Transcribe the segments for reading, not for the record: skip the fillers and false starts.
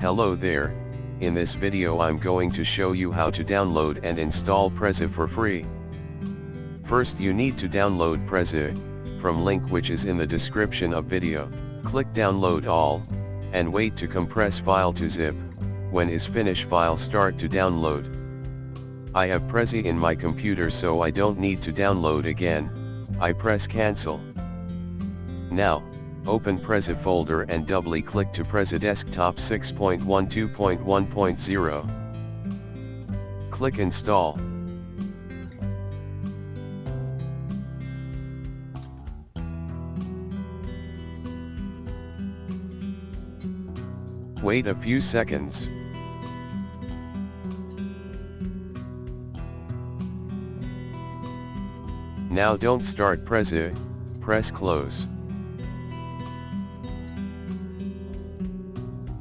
Hello there, in this video I'm going to show you how to download and install Prezi for free. First you need to download Prezi, from link which is in the description of video. Click download all, and wait to compress file to zip. When is finished file start to download. I have Prezi in my computer so I don't need to download again. I press cancel. Now, open Prezi folder and doubly click to Prezi desktop 6.12.1.0. Click install. Wait a few seconds. Now don't start Prezi, press close.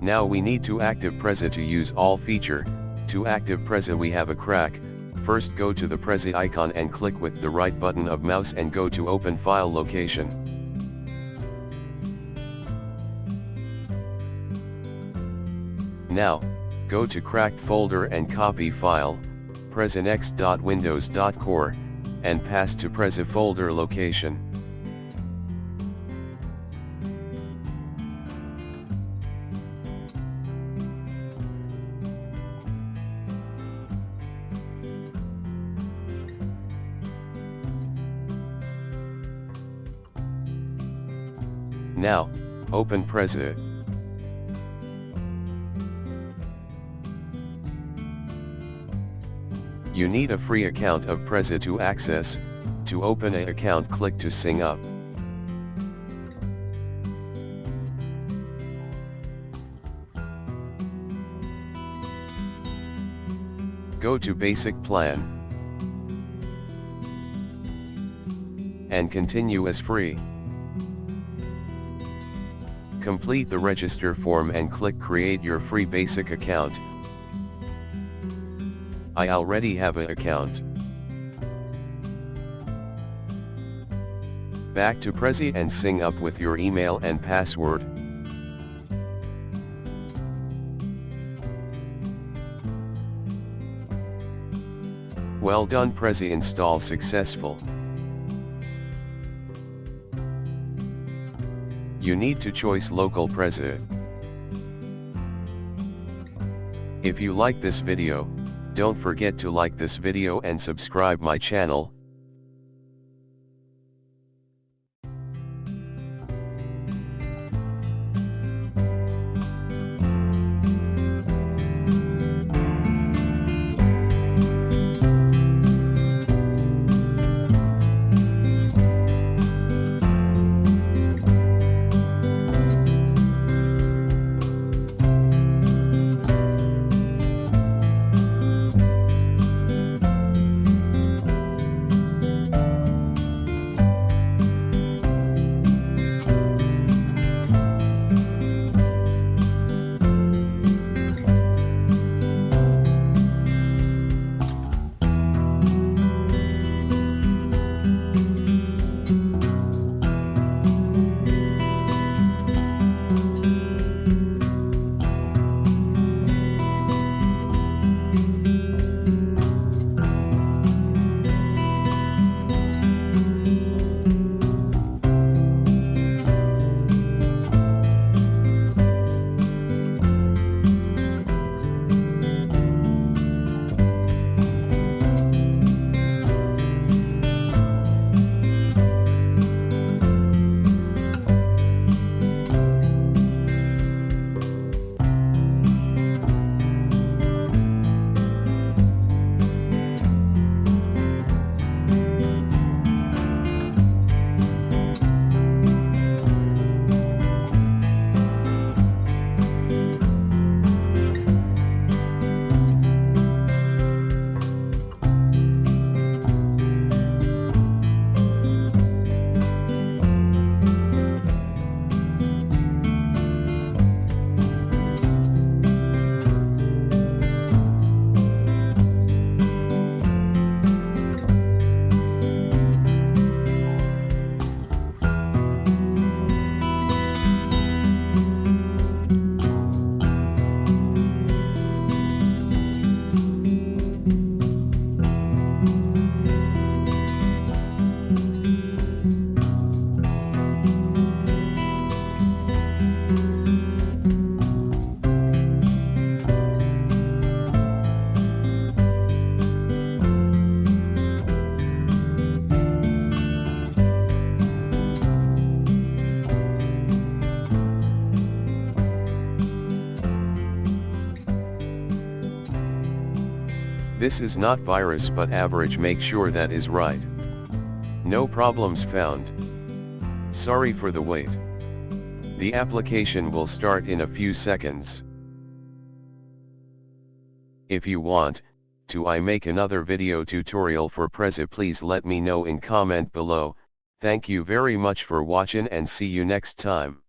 Now we need to active Prezi to use all feature. To active Prezi we have a crack. First go to the Prezi icon and click with the right button of mouse and go to open file location. Now, go to cracked folder and copy file, prezinext.windows.core, and pass to Prezi folder location. Now, open Prezi. You need a free account of Prezi to access. To open an account click to sign up. Go to basic plan. And continue as free. Complete the register form and click create your free basic account. I already have an account. Back to Prezi and sign up with your email and password. Well done, Prezi install successful. You need to choose local Prezi. If you like this video, don't forget to like this video and subscribe my channel. This is not virus but average, make sure that is right. No problems found. Sorry for the wait. The application will start in a few seconds. If you want to I make another video tutorial for Prezi, please let me know in comment below. Thank you very much for watching and see you next time.